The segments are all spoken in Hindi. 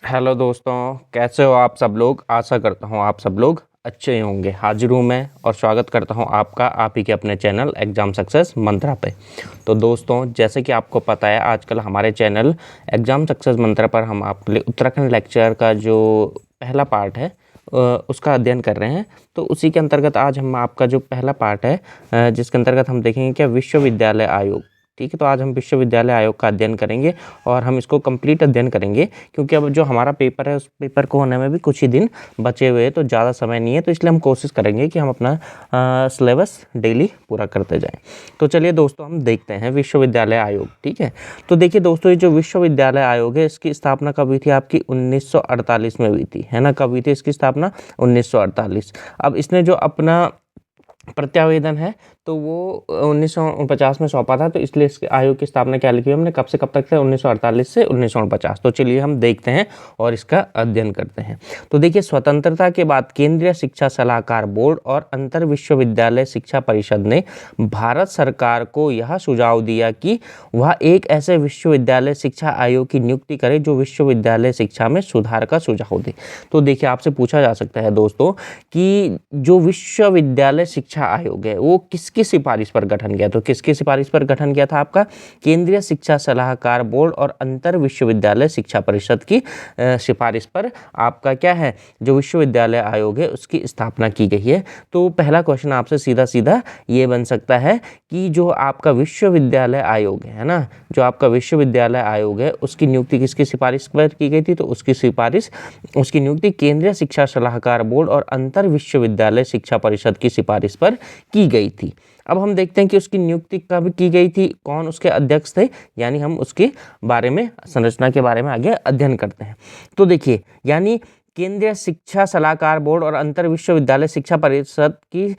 हेलो दोस्तों, कैसे हो आप सब लोग। आशा करता हूँ आप सब लोग अच्छे ही होंगे। हाजिर हूँ मैं और स्वागत करता हूँ आपका आप ही के अपने चैनल एग्ज़ाम सक्सेस मंत्रा पे। तो दोस्तों, जैसे कि आपको पता है, आजकल हमारे चैनल एग्ज़ाम सक्सेस मंत्रा पर हम आपके लिए उत्तराखंड लेक्चर का जो पहला पार्ट है उसका अध्ययन कर रहे हैं। तो उसी के अंतर्गत आज हम आपका जो पहला पार्ट है जिसके अंतर्गत हम देखेंगे क्या विश्वविद्यालय आयोग। ठीक है, तो आज हम विश्वविद्यालय आयोग का अध्ययन करेंगे और हम इसको कंप्लीट अध्ययन करेंगे, क्योंकि अब जो हमारा पेपर है उस पेपर को होने में भी कुछ ही दिन बचे हुए हैं, तो ज़्यादा समय नहीं है। तो इसलिए हम कोशिश करेंगे कि हम अपना सिलेबस डेली पूरा करते जाएं। तो चलिए दोस्तों, हम देखते हैं विश्वविद्यालय आयोग। ठीक है, तो देखिए दोस्तों, ये जो विश्वविद्यालय आयोग है इसकी स्थापना कब हुई थी आपकी 1948 में हुई थी, है ना। कब हुई थी इसकी स्थापना 1948। अब इसने जो अपना प्रत्यावेदन है तो वो 1949 में सौंपा था, तो इसलिए इस आयोग की स्थापना क्या लिखी है हमने, कब से कब तक थे, 1948 से 1949। तो चलिए हम देखते हैं और इसका अध्ययन करते हैं। तो देखिए, स्वतंत्रता के बाद केंद्रीय शिक्षा सलाहकार बोर्ड और अंतर विश्वविद्यालय शिक्षा परिषद ने भारत सरकार को यह सुझाव दिया कि वह एक ऐसे विश्वविद्यालय शिक्षा आयोग की नियुक्ति करे जो विश्वविद्यालय शिक्षा में सुधार का सुझाव दे। तो देखिए, आपसे पूछा जा सकता है दोस्तों कि जो विश्वविद्यालय शिक्षा आयोग है वो किसकी सिफारिश पर गठन किया। तो किसकी सिफारिश पर गठन किया था आपका, केंद्रीय शिक्षा सलाहकार बोर्ड और अंतर विश्वविद्यालय शिक्षा परिषद की सिफारिश पर आपका क्या है, जो विश्वविद्यालय आयोग है उसकी स्थापना की गई है। तो पहला क्वेश्चन आपसे सीधा सीधा ये बन सकता है कि जो आपका विश्वविद्यालय आयोग है ना, जो आपका विश्वविद्यालय आयोग है उसकी नियुक्ति किसकी सिफारिश पर की गई थी। तो उसकी नियुक्ति केंद्रीय शिक्षा सलाहकार बोर्ड और अंतर विश्वविद्यालय शिक्षा परिषद की सिफारिश पर की गई थी। अब हम देखते हैं कि उसकी नियुक्ति कब की गई थी, कौन उसके अध्यक्ष थे, यानी हम उसके बारे में, संरचना के बारे में आगे अध्ययन करते हैं। तो देखिए, यानी केंद्रीय शिक्षा सलाहकार बोर्ड और अंतर विश्वविद्यालय शिक्षा परिषद की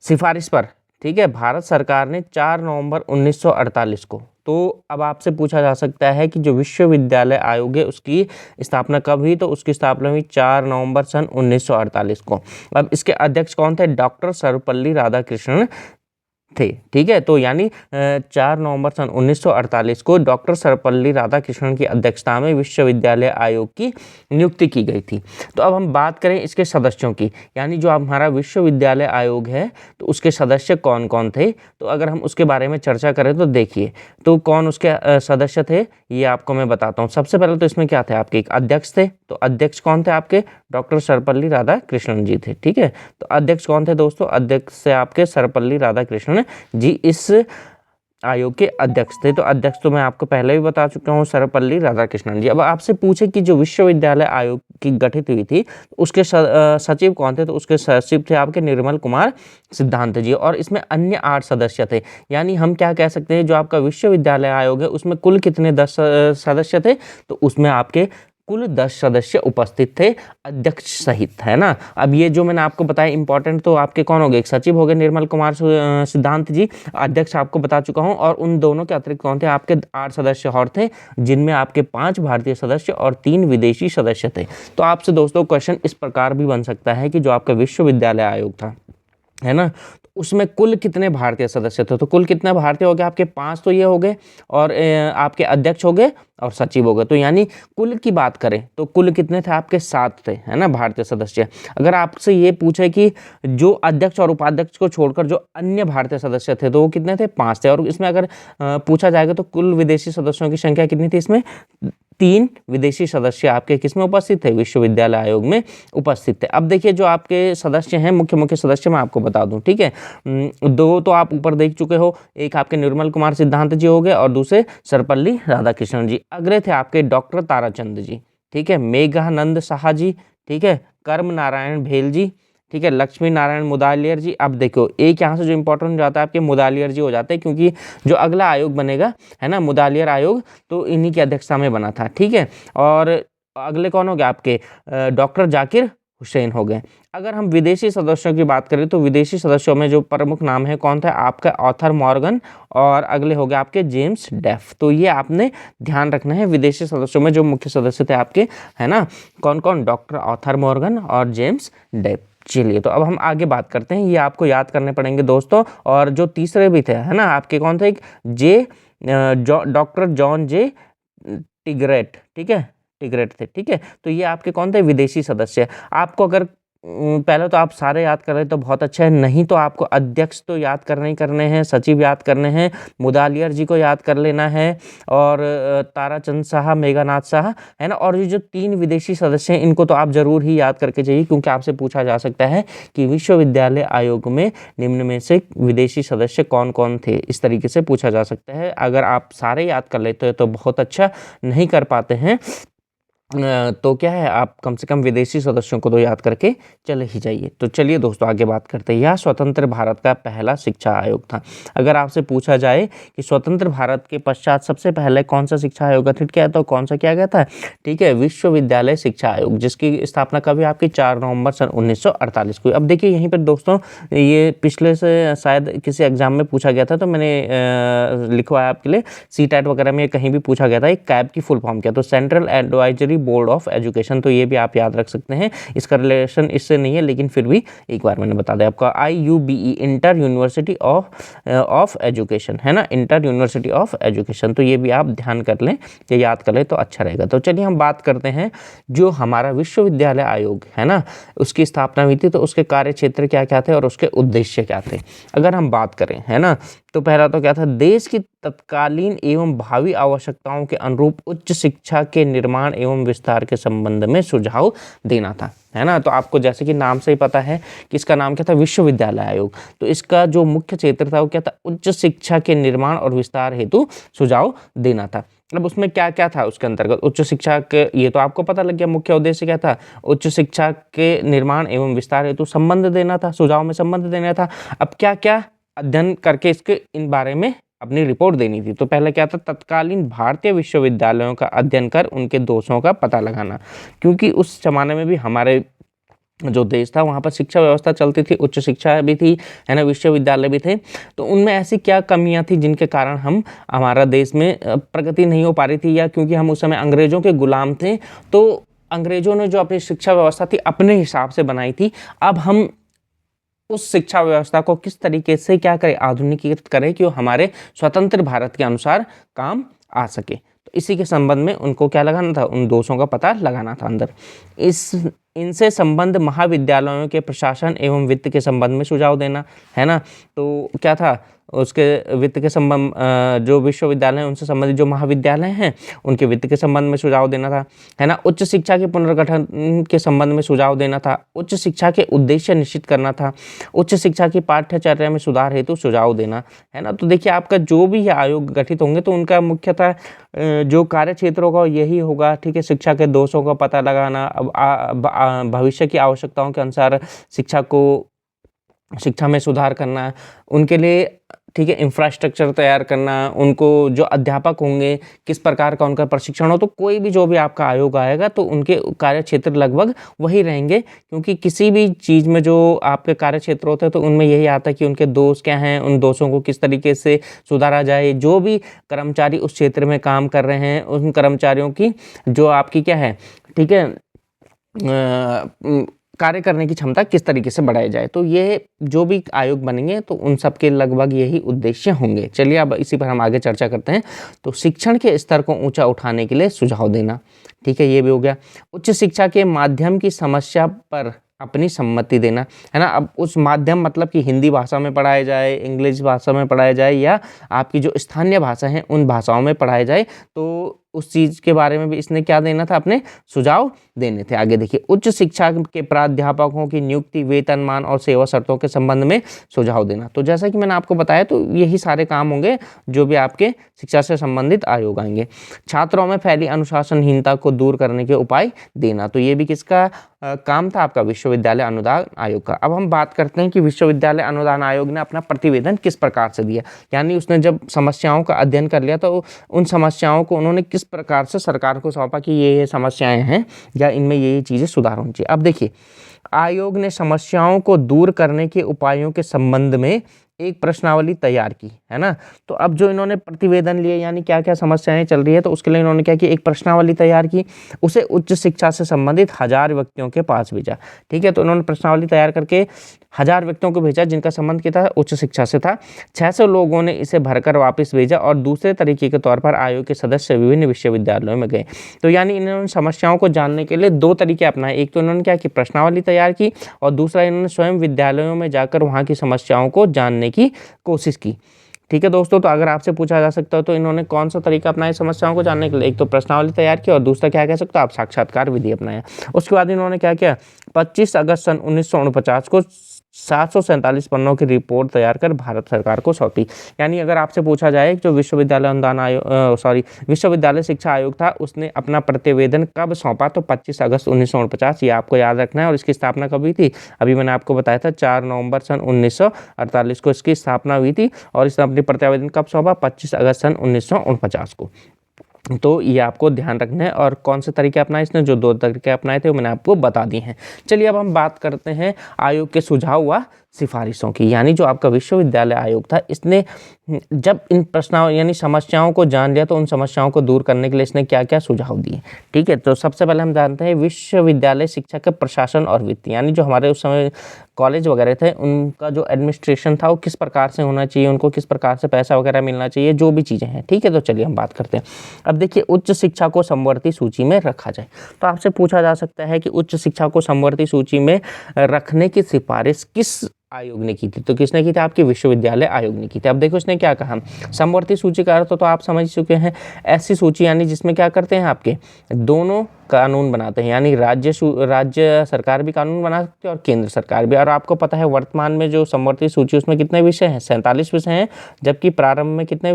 सिफारिश पर, ठीक है, भारत सरकार ने 4 नवंबर 1948 को, तो अब आपसे पूछा जा सकता है कि जो विश्वविद्यालय आयोग है उसकी स्थापना कब हुई। तो उसकी स्थापना हुई 4 नवंबर सन 1948 को। अब इसके अध्यक्ष कौन थे, डॉक्टर सर्वपल्ली राधाकृष्णन थे। ठीक है, तो यानी 4 नवंबर सन 1948 को डॉक्टर सर्वपल्ली राधाकृष्णन की अध्यक्षता में विश्वविद्यालय आयोग की नियुक्ति की गई थी। तो अब हम बात करें इसके सदस्यों की, यानी जो हमारा विश्वविद्यालय आयोग है तो उसके सदस्य कौन कौन थे। तो अगर हम उसके बारे में चर्चा करें तो देखिए, तो कौन उसके सदस्य थे ये आपको मैं बताता हूँ। सबसे पहले तो इसमें क्या थे आपके, एक अध्यक्ष थे। तो अध्यक्ष कौन थे आपके, डॉक्टर सर्वपल्ली राधाकृष्णन जी थे। ठीक है, तो अध्यक्ष कौन थे दोस्तों, अध्यक्ष से आपके सर्वपल्ली राधाकृष्णन जी इस आयोग के अध्यक्ष थे। तो अध्यक्ष तो मैं आपको पहले भी बता चुका हूँ, सर्वपल्ली राधाकृष्णन जी। अब आपसे पूछे कि जो विश्वविद्यालय आयोग की गठित हुई थी उसके सचिव कौन थे। तो उसके सचिव थे आपके निर्मल कुमार सिद्धांत जी, और इसमें अन्य 8 सदस्य थे। यानी हम क्या कह सकते हैं, जो आपका विश्वविद्यालय आयोग है उसमें कुल कितने 10 सदस्य थे। तो उसमें आपके कुल 10 सदस्य उपस्थित थे, अध्यक्ष सहित, है ना। अब ये जो मैंने आपको बताया इंपॉर्टेंट, तो आपके कौन हो गए, एक सचिव हो गए निर्मल कुमार सिद्धांत जी, अध्यक्ष आपको बता चुका हूं, और उन दोनों के अतिरिक्त कौन थे, आपके 8 सदस्य और थे, जिनमें आपके 5 भारतीय सदस्य और 3 विदेशी सदस्य थे। तो आपसे दोस्तों क्वेश्चन इस प्रकार भी बन सकता है कि जो आपका विश्वविद्यालय आयोग था, है ना, उसमें कुल कितने भारतीय सदस्य थे। तो कुल कितने भारतीय हो गए आपके, 5 तो ये हो गए, और आपके अध्यक्ष हो गए और सचिव हो गए। तो यानी कुल की बात करें तो कुल कितने थे आपके, 7 थे, है ना, भारतीय सदस्य। अगर आपसे ये पूछे कि जो अध्यक्ष और उपाध्यक्ष को छोड़कर जो अन्य भारतीय सदस्य थे तो वो कितने थे, 5 थे। और इसमें अगर पूछा जाएगा तो कुल विदेशी सदस्यों की संख्या कितनी थी, इसमें 3 विदेशी सदस्य आपके किसमें उपस्थित थे, विश्वविद्यालय आयोग में उपस्थित थे। अब देखिए, जो आपके सदस्य हैं, मुख्य मुख्य सदस्य मैं आपको बता दूं। ठीक है, 2 तो आप ऊपर देख चुके हो, एक आपके निर्मल कुमार सिद्धांत जी हो गए और दूसरे सर्वपल्ली राधाकृष्णन जी। अगले थे आपके डॉक्टर ताराचंद जी, ठीक है, मेघानंद साहा जी, ठीक है, कर्म नारायण भेल जी, ठीक है, लक्ष्मी नारायण मुदालियर जी। अब देखो, एक यहाँ से जो इंपॉर्टेंट हो जाता है आपके मुदालियर जी हो जाते हैं, क्योंकि जो अगला आयोग बनेगा, है ना, मुदालियर आयोग, तो इन्हीं की अध्यक्षता में बना था। ठीक है, और अगले कौन हो गए आपके, डॉक्टर जाकिर हुसैन हो गए। अगर हम विदेशी सदस्यों की बात करें तो विदेशी सदस्यों में जो प्रमुख नाम है कौन था, आपका ऑथर मॉर्गन, और अगले हो गए आपके जेम्स डेफ। तो ये आपने ध्यान रखना है, विदेशी सदस्यों में जो मुख्य सदस्य थे आपके, है ना, कौन कौन, डॉक्टर ऑथर मॉर्गन और जेम्स डेफ। चलिए, तो अब हम आगे बात करते हैं, ये आपको याद करने पड़ेंगे दोस्तों। और जो तीसरे भी थे, है ना, आपके कौन थे, एक डॉक्टर जॉन जे टिगरेट, ठीक है, टिकरेट थे, ठीक है। तो ये आपके कौन थे, विदेशी सदस्य। आपको अगर पहले तो आप सारे याद कर रहे तो बहुत अच्छा है, नहीं तो आपको अध्यक्ष तो याद करने ही करने हैं, सचिव याद करने हैं, मुदालियर जी को याद कर लेना है, और ताराचंद साहा, मेघनाथ साहा, है ना। और ये जो 3 विदेशी सदस्य हैं इनको तो आप जरूर ही याद करके चाहिए, क्योंकि आपसे पूछा जा सकता है कि विश्वविद्यालय आयोग में निम्न में से विदेशी सदस्य कौन कौन थे, इस तरीके से पूछा जा सकता है। अगर आप सारे याद कर लेते हो तो बहुत अच्छा, नहीं कर पाते हैं तो क्या है, आप कम से कम विदेशी सदस्यों को तो याद करके चले ही जाइए। तो चलिए दोस्तों आगे बात करते हैं। यह स्वतंत्र भारत का पहला शिक्षा आयोग था। अगर आपसे पूछा जाए कि स्वतंत्र भारत के पश्चात सबसे पहले कौन सा शिक्षा आयोग गठित किया तो कौन सा किया गया था, ठीक है, विश्वविद्यालय शिक्षा आयोग, जिसकी स्थापना कभी आपकी 4 नवंबर सन 1948 को। अब देखिए यहीं पर दोस्तों, ये पिछले से शायद किसी एग्जाम में पूछा गया था, तो मैंने लिखवाया आपके लिए, CTET वगैरह में कहीं भी पूछा गया था, एक कैब की फुल फॉर्म क्या, तो central advisory board of education. तो ये भी आप याद रख सकते हैं, इसका रिलेशन इससे नहीं है, लेकिन फिर भी एक बार मैंने बता दिया आपका। IUBE, inter university of education, है ना, इंटर यूनिवर्सिटी ऑफ एजुकेशन। तो ये भी आप ध्यान कर लें, ये याद कर लें तो अच्छा रहेगा। तो चलिए हम बात करते हैं जो हमारा विश्वविद्यालय आयोग है ना, उसकी स्थापना हुई थी, तो उसके कार्य क्षेत्र क्या क्या थे और उसके उद्देश्य क्या थे। अगर हम बात करें, है ना, तो पहला तो क्या था, देश की तत्कालीन एवं भावी आवश्यकताओं के अनुरूप उच्च शिक्षा के निर्माण एवं विस्तार के संबंध में सुझाव देना था, है ना। तो आपको जैसे कि नाम से ही पता है कि इसका नाम क्या था, विश्वविद्यालय आयोग। तो इसका जो मुख्य क्षेत्र था वो क्या था, उच्च शिक्षा के निर्माण और विस्तार हेतु सुझाव देना था। अब उसमें क्या क्या था उसके अंतर्गत, उच्च शिक्षा के, ये तो आपको पता लग गया मुख्य उद्देश्य क्या था, उच्च शिक्षा के निर्माण एवं विस्तार हेतु संबंध देना था, सुझाव में संबंध देना था। अब क्या क्या अध्ययन करके इसके इन बारे में अपनी रिपोर्ट देनी थी। तो पहले क्या था, तत्कालीन भारतीय विश्वविद्यालयों का अध्ययन कर उनके दोषों का पता लगाना, क्योंकि उस जमाने में भी हमारे जो देश था वहाँ पर शिक्षा व्यवस्था चलती थी, उच्च शिक्षा भी थी, है ना, विश्वविद्यालय भी थे। तो उनमें ऐसी क्या कमियां थी जिनके कारण हमारा देश में प्रगति नहीं हो पा रही थी, या क्योंकि हम उस समय अंग्रेजों के गुलाम थे, तो अंग्रेजों ने जो अपनी शिक्षा व्यवस्था थी अपने हिसाब से बनाई थी। अब हम उस शिक्षा व्यवस्था को किस तरीके से क्या करें, आधुनिकीकृत करें कि वो हमारे स्वतंत्र भारत के अनुसार काम आ सके। तो इसी के संबंध में उनको क्या लगाना था, उन दोषों का पता लगाना था अंदर। इनसे संबंध महाविद्यालयों के प्रशासन एवं वित्त के संबंध में सुझाव देना, है ना। तो क्या था, उसके वित्त के संबंध, जो विश्वविद्यालय हैं उनसे संबंधित जो महाविद्यालय हैं उनके वित्त के संबंध में सुझाव देना था, है ना। उच्च शिक्षा के पुनर्गठन के संबंध में सुझाव देना था, उच्च शिक्षा के उद्देश्य निश्चित करना था, उच्च शिक्षा की पाठ्यचर्या में सुधार हेतु सुझाव देना, है ना। तो देखिए आपका जो भी आयोग गठित होंगे तो उनका मुख्यतः जो कार्य क्षेत्र होगा यही होगा, ठीक है, शिक्षा के दोषों का पता लगाना, अब भविष्य की आवश्यकताओं के अनुसार शिक्षा में सुधार करना, उनके लिए, ठीक है, इंफ्रास्ट्रक्चर तैयार करना, उनको जो अध्यापक होंगे किस प्रकार का उनका प्रशिक्षण हो। तो कोई भी जो भी आपका आयोग आएगा तो उनके कार्य क्षेत्र लगभग वही रहेंगे, क्योंकि किसी भी चीज़ में जो आपके कार्य क्षेत्र होते हैं तो उनमें यही आता है कि उनके दोष क्या हैं, उन दोषों को किस तरीके से सुधारा जाए। जो भी कर्मचारी उस क्षेत्र में काम कर रहे हैं उन कर्मचारियों की जो आपकी क्या है, ठीक है, कार्य करने की क्षमता किस तरीके से बढ़ाई जाए। तो ये जो भी आयोग बनेंगे तो उन सब के लगभग यही उद्देश्य होंगे। चलिए अब इसी पर हम आगे चर्चा करते हैं। तो शिक्षण के स्तर को ऊंचा उठाने के लिए सुझाव देना, ठीक है, ये भी हो गया। उच्च शिक्षा के माध्यम की समस्या पर अपनी सम्मति देना, है ना। अब उस माध्यम मतलब कि हिंदी भाषा में पढ़ाया जाए, इंग्लिश भाषा में पढ़ाया जाए, या आपकी जो स्थानीय भाषा है उन भाषाओं में पढ़ाया जाए, तो उस चीज़ के बारे में भी इसने क्या देना था, अपने सुझाव देने थे। आगे देखिए, उच्च शिक्षा के प्राध्यापकों की नियुक्ति, वेतनमान और सेवा शर्तों के संबंध में सुझाव देना। तो जैसा कि मैंने आपको बताया तो यही सारे काम होंगे जो भी आपके शिक्षा से संबंधित आयोग आएंगे। छात्रों में फैली अनुशासनहीनता को दूर करने के उपाय देना, तो ये भी किसका काम था, आपका विश्वविद्यालय अनुदान आयोग का। अब हम बात करते हैं कि विश्वविद्यालय अनुदान आयोग ने अपना प्रतिवेदन किस प्रकार से दिया, यानी उसने जब समस्याओं का अध्ययन कर लिया तो उन समस्याओं को उन्होंने किस प्रकार से सरकार को सौंपा कि ये समस्याएं हैं या इनमें ये चीज़ें सुधार होनी चाहिए। अब देखिए, आयोग ने समस्याओं को दूर करने के उपायों के संबंध में एक प्रश्नावली तैयार की, है ना। तो अब जो इन्होंने प्रतिवेदन लिए, यानी क्या क्या समस्याएं चल रही है, तो उसके लिए इन्होंने क्या किया, एक प्रश्नावली तैयार की, उसे उच्च शिक्षा से संबंधित 1000 व्यक्तियों के पास भेजा। ठीक है, तो इन्होंने प्रश्नावली तैयार करके 1000 व्यक्तियों को भेजा जिनका संबंध क्या था, उच्च शिक्षा से था। 600 लोगों ने इसे भरकर वापस भेजा और दूसरे तरीके के तौर पर आयोग के सदस्य विभिन्न विश्वविद्यालयों में गए। तो यानी इन्होंने समस्याओं को जानने के लिए 2 तरीके अपनाए। एक तो इन्होंने क्या कि प्रश्नावली तैयार की, और दूसरा इन्होंने स्वयं विद्यालयों में जाकर वहाँ की समस्याओं को जानने की कोशिश की। ठीक है दोस्तों, तो अगर आपसे पूछा जा सकता है तो इन्होंने कौन सा तरीका अपनाया समस्याओं को जानने के लिए, एक तो प्रश्नावली तैयार की और दूसरा क्या कह सकते हो आप, साक्षात्कार विधि अपनाया। उसके बाद इन्होंने क्या किया, 25 अगस्त सन 1949 को 747 पन्नों की रिपोर्ट तैयार कर भारत सरकार को सौंपी। यानी अगर आपसे पूछा जाए जो विश्वविद्यालय अनुदान आयोग विश्वविद्यालय शिक्षा आयोग था, उसने अपना प्रतिवेदन कब सौंपा, तो 25 अगस्त 1949, ये आपको याद रखना है। और इसकी स्थापना कब हुई थी, अभी मैंने आपको बताया था 4 नवंबर सन 1948 को इसकी स्थापना हुई थी। और इसने अपनी प्रतिवेदन कब सौंपा, 25 अगस्त सन 1949 को। तो ये आपको ध्यान रखना है। और कौन से तरीके अपनाए इसने, जो 2 तरीके अपनाए थे वो मैंने आपको बता दिए हैं। चलिए अब हम बात करते हैं आयोग के सुझाव व सिफारिशों की। यानी जो आपका विश्वविद्यालय आयोग था, इसने जब इन प्रश्नों यानी समस्याओं को जान लिया तो उन समस्याओं को दूर करने के लिए इसने क्या क्या सुझाव दिए। ठीक है, तो सबसे पहले हम जानते हैं विश्वविद्यालय शिक्षा के प्रशासन और वित्त, यानी जो हमारे उस समय कॉलेज वगैरह थे उनका जो एडमिनिस्ट्रेशन था वो किस प्रकार से होना चाहिए, उनको किस प्रकार से पैसा वगैरह मिलना चाहिए, जो भी चीज़ें हैं। ठीक है, तो चलिए हम बात करते हैं। अब देखिए, उच्च शिक्षा को समवर्ती सूची में रखा जाए। तो आपसे पूछा जा सकता है कि उच्च शिक्षा को समवर्ती सूची में रखने की सिफारिश किस आयोग ने की थी, तो किसने की थी, आपके विश्वविद्यालय आयोग ने की थी। अब देखो इसने क्या कहा, समवर्ती सूची का अर्थ तो आप समझ चुके हैं, ऐसी सूची यानी जिसमें क्या करते हैं आपके दोनों कानून बनाते हैं, यानी राज्य सरकार भी कानून बना सकते हैं और केंद्र सरकार भी। और आपको पता है वर्तमान में जो समवर्ती सूची उसमें कितने विषय हैं, 47 विषय हैं, जबकि प्रारंभ में कितने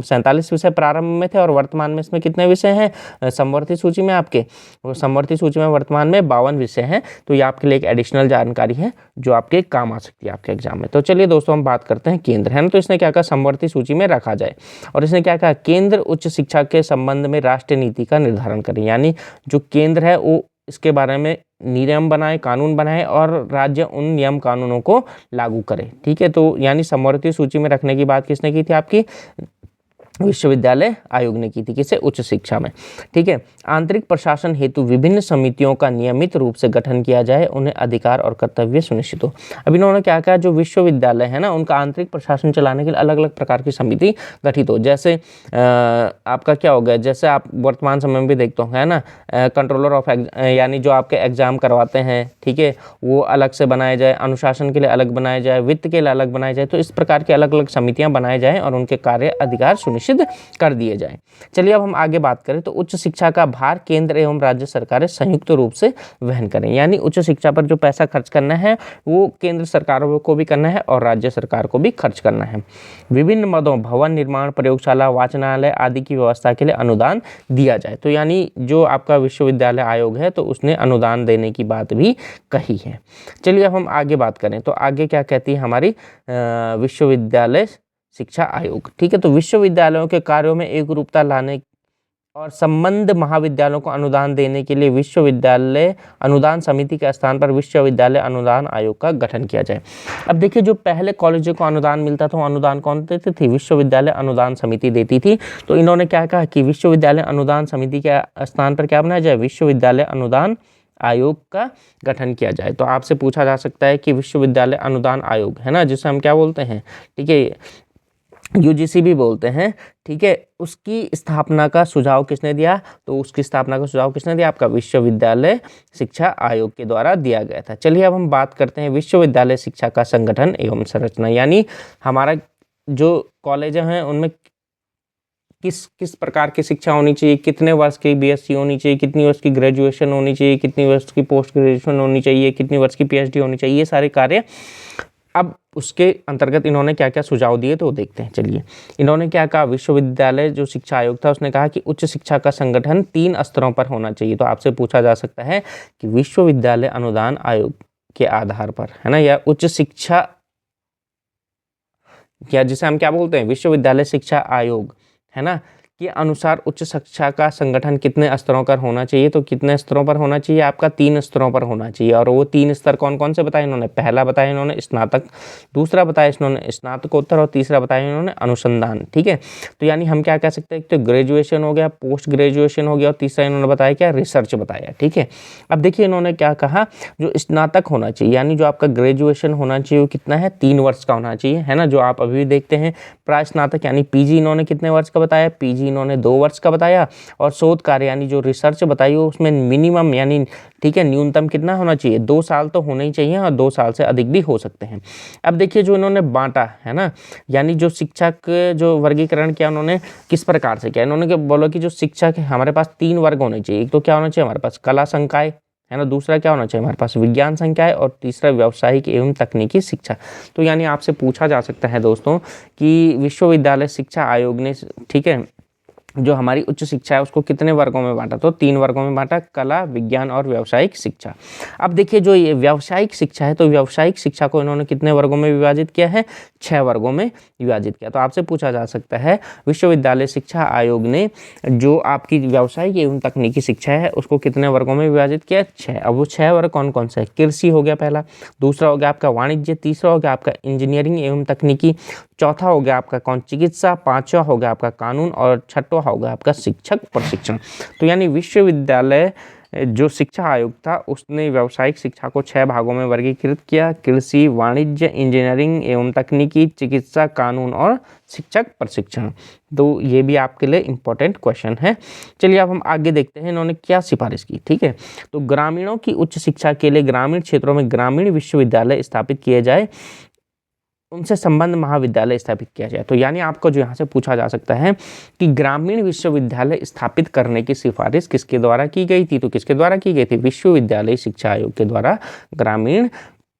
47 विषय प्रारंभ में थे और वर्तमान में इसमें कितने विषय हैं समवर्ती सूची में आपके, समवर्ती सूची में वर्तमान में 52 विषय हैं। तो ये आपके लिए एक एडिशनल जानकारी है जो आपके काम आ सकती है आपके एग्जाम में। तो चलिए दोस्तों हम बात करते हैं केंद्र, है ना। तो इसने क्या कहा, समवर्ती सूची में रखा जाए। और इसने क्या कहा, केंद्र उच्च शिक्षा के संबंध में राष्ट्रीय नीति का निर्धारण करें, यानी जो केंद्र है वो इसके बारे में नियम बनाए, कानून बनाए और राज्य उन नियम कानूनों को लागू करे। ठीक है, तो यानी समवर्ती सूची में रखने की बात किसने की थी, आपकी विश्वविद्यालय आयोग ने की थी, किसे, उच्च शिक्षा में। ठीक है, आंतरिक प्रशासन हेतु विभिन्न समितियों का नियमित रूप से गठन किया जाए, उन्हें अधिकार और कर्तव्य सुनिश्चित हो। अब इन्होंने क्या कहा, जो विश्वविद्यालय है ना उनका आंतरिक प्रशासन चलाने के लिए अलग अलग प्रकार की समिति गठित हो। जैसे आपका क्या हो गया, जैसे आप वर्तमान समय में भी देखते होंगे, है ना, कंट्रोलर ऑफ यानी जो आपके एग्जाम करवाते हैं, ठीक है, वो अलग से बनाए जाए, अनुशासन के लिए अलग बनाए जाए, वित्त के लिए अलग बनाए जाए। तो इस प्रकार की अलग अलग समितियां बनाई जाए और उनके कार्य अधिकार सुनिश्चित कर दिए जाएं। चलिए अब हम आगे बात करें तो उच्च शिक्षा का भार केंद्र एवं राज्य सरकारें संयुक्त रूप से वहन करें, यानी उच्च शिक्षा पर जो पैसा खर्च करना है वो केंद्र सरकारों को भी करना है और राज्य सरकार को भी खर्च करना है। विभिन्न मदों, भवन निर्माण, प्रयोगशाला, वाचनालय आदि की व्यवस्था के लिए अनुदान दिया जाए। तो यानी जो आपका विश्वविद्यालय आयोग है तो उसने अनुदान देने की बात भी कही है। चलिए अब हम आगे बात करें तो आगे क्या कहती है हमारी विश्वविद्यालय शिक्षा आयोग। ठीक है, तो विश्वविद्यालयों के कार्यों में एक रूपता लाने और संबंध महाविद्यालयों को अनुदान देने के लिए विश्वविद्यालय अनुदान समिति के स्थान पर विश्वविद्यालय अनुदान आयोग का गठन किया जाए। अब देखिए, जो पहले कॉलेजों को अनुदान मिलता था वो अनुदान कौन देती थी, विश्वविद्यालय अनुदान समिति देती थी। तो इन्होंने क्या कहा कि विश्वविद्यालय अनुदान समिति के स्थान पर क्या बनाया जाए, विश्वविद्यालय अनुदान आयोग का गठन किया जाए। तो आपसे पूछा जा सकता है कि विश्वविद्यालय अनुदान आयोग, है ना, जिसे हम क्या बोलते हैं, ठीक है, यूजीसी भी बोलते हैं, ठीक है, उसकी स्थापना का सुझाव किसने दिया, तो उसकी स्थापना का सुझाव किसने दिया, आपका विश्वविद्यालय शिक्षा आयोग के द्वारा दिया गया था। चलिए अब हम बात करते हैं विश्वविद्यालय शिक्षा का संगठन एवं संरचना, यानी हमारा जो कॉलेज हैं उनमें किस किस प्रकार की शिक्षा होनी चाहिए, कितने वर्ष की बीएससी होनी चाहिए, कितनी वर्ष की ग्रेजुएशन होनी चाहिए, कितनी वर्ष की पोस्ट ग्रेजुएशन होनी चाहिए, कितनी वर्ष की पीएचडी होनी चाहिए, ये सारे कार्य अब उसके अंतर्गत इन्होंने क्या क्या सुझाव दिए तो देखते हैं। चलिए, इन्होंने क्या कहा, विश्वविद्यालय जो शिक्षा आयोग था उसने कहा कि उच्च शिक्षा का संगठन 3 स्तरों पर होना चाहिए। तो आपसे पूछा जा सकता है कि विश्वविद्यालय अनुदान आयोग के आधार पर, है ना, या उच्च शिक्षा, या जिसे हम क्या बोलते हैं विश्वविद्यालय शिक्षा आयोग, है ना, के अनुसार उच्च शिक्षा का संगठन कितने स्तरों पर होना चाहिए, तो कितने स्तरों पर होना चाहिए आपका 3 स्तरों पर होना चाहिए। और वो 3 स्तर कौन कौन से बताए इन्होंने, पहला बताया इन्होंने स्नातक, दूसरा बताया इन्होंने स्नातकोत्तर और तीसरा बताया इन्होंने अनुसंधान। ठीक है, तो यानी हम क्या कह सकते हैं, एक तो ग्रेजुएशन हो गया, पोस्ट ग्रेजुएशन हो गया और तीसरा इन्होंने बताया क्या, रिसर्च बताया। ठीक है, अब देखिए इन्होंने क्या कहा, जो स्नातक होना चाहिए यानी जो आपका ग्रेजुएशन होना चाहिए वो कितना है, 3 वर्ष का होना चाहिए, है ना, जो आप अभी भी देखते हैं। प्रास्नातक यानी पीजी इन्होंने कितने वर्ष का बताया, पीजी इन्होंने 2 वर्ष का बताया। और शोध कार्य यानी जो रिसर्च बताई हो उसमें मिनिमम यानी ठीक है न्यूनतम कितना होना चाहिए, 2 साल तो होना ही चाहिए और 2 साल से अधिक भी हो सकते हैं। अब देखिए जो इन्होंने बांटा है ना, यानी जो शिक्षक जो वर्गीकरण किया उन्होंने किस प्रकार से किया, इन्होंने बोला कि जो शिक्षक है हमारे पास 3 वर्ग होने चाहिए। एक तो क्या होना चाहिए हमारे पास कला संकाय, है ना, दूसरा क्या होना चाहिए हमारे पास विज्ञान संकाय और तीसरा व्यावसायिक एवं तकनीकी शिक्षा। तो यानी आपसे पूछा जा सकता है दोस्तों कि विश्वविद्यालय शिक्षा आयोग ने ठीक है जो हमारी उच्च शिक्षा है उसको कितने वर्गों में बांटा, तो 3 वर्गों में बांटा, कला, विज्ञान और व्यावसायिक शिक्षा। अब देखिए जो ये व्यावसायिक शिक्षा है तो व्यावसायिक शिक्षा को इन्होंने कितने वर्गों में विभाजित किया है, 6 वर्गों में विभाजित किया। तो आपसे पूछा जा सकता है विश्वविद्यालय शिक्षा आयोग ने जो आपकी व्यावसायिक एवं तकनीकी शिक्षा है उसको कितने वर्गों में विभाजित किया, 6। अब वो 6 वर्ग कौन कौन से है, कृषि हो गया पहला, दूसरा हो गया आपका वाणिज्य, तीसरा हो गया आपका इंजीनियरिंग एवं तकनीकी, चौथा हो गया आपका कौन चिकित्सा, पांचवा हो गया आपका कानून और छठवां हो गया आपका शिक्षक प्रशिक्षण। तो यानी विश्वविद्यालय जो शिक्षा आयोग था उसने व्यावसायिक शिक्षा को 6 भागों में वर्गीकृत किया, कृषि, वाणिज्य, इंजीनियरिंग एवं तकनीकी, चिकित्सा, कानून और शिक्षक प्रशिक्षण। तो ये भी आपके लिए इंपॉर्टेंट क्वेश्चन है। चलिए अब हम आगे देखते हैं इन्होंने क्या सिफारिश की। ठीक है, तो ग्रामीणों की उच्च शिक्षा के लिए ग्रामीण क्षेत्रों में ग्रामीण विश्वविद्यालय स्थापित किए जाए, उनसे संबंध महाविद्यालय स्थापित किया जाए। तो यानी आपको जो यहाँ से पूछा जा सकता है कि ग्रामीण विश्वविद्यालय स्थापित करने की सिफारिश किसके द्वारा की गई थी, तो किसके द्वारा की गई थी, विश्वविद्यालय शिक्षा आयोग के द्वारा ग्रामीण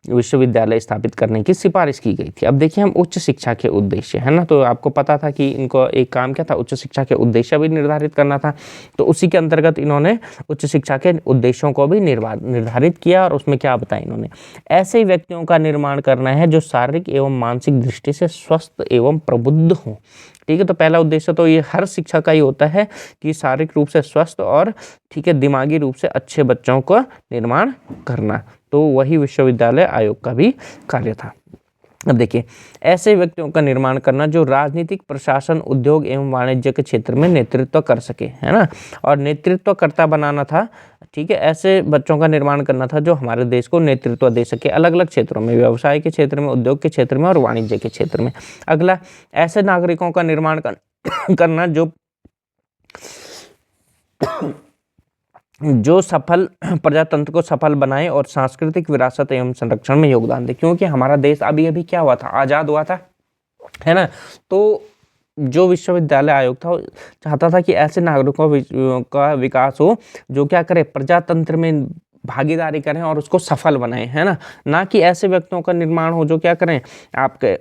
विश्वविद्यालय स्थापित करने की सिफारिश की गई थी। अब देखिए हम उच्च शिक्षा के उद्देश्य है ना, तो आपको पता था कि इनको एक काम क्या था, उच्च शिक्षा के उद्देश्य भी निर्धारित करना था। तो उसी के अंतर्गत इन्होंने उच्च शिक्षा के उद्देश्यों को भी निर्धारित किया और उसमें क्या बताया इन्होंने, ऐसे व्यक्तियों का निर्माण करना है जो शारीरिक एवं मानसिक दृष्टि से स्वस्थ एवं प्रबुद्ध हों। ठीक है, तो पहला उद्देश्य तो ये हर शिक्षा का ही होता है कि शारीरिक रूप से स्वस्थ और ठीक है दिमागी रूप से अच्छे बच्चों का निर्माण करना। तो वही विश्वविद्यालय आयोग का भी कार्य था। अब देखिए ऐसे व्यक्तियों का निर्माण करना जो राजनीतिक, प्रशासन, उद्योग एवं वाणिज्य के क्षेत्र में नेतृत्व कर सके, है ना, और नेतृत्वकर्ता बनाना था। ठीक है, ऐसे बच्चों का निर्माण करना था जो हमारे देश को नेतृत्व दे सके अलग अलग क्षेत्रों में, व्यवसाय के क्षेत्र में, उद्योग के क्षेत्र में और वाणिज्य के क्षेत्र में। अगला, ऐसे नागरिकों का निर्माण करना जो सफल प्रजातंत्र को सफल बनाए और सांस्कृतिक विरासत एवं संरक्षण में योगदान दे। क्योंकि हमारा देश अभी अभी क्या हुआ था, आज़ाद हुआ था, है ना। तो जो विश्वविद्यालय आयोग था चाहता था कि ऐसे नागरिकों का विकास हो जो क्या करे, प्रजातंत्र में भागीदारी करें और उसको सफल बनाएं, है ना कि ऐसे व्यक्तियों का निर्माण हो जो क्या करें आपके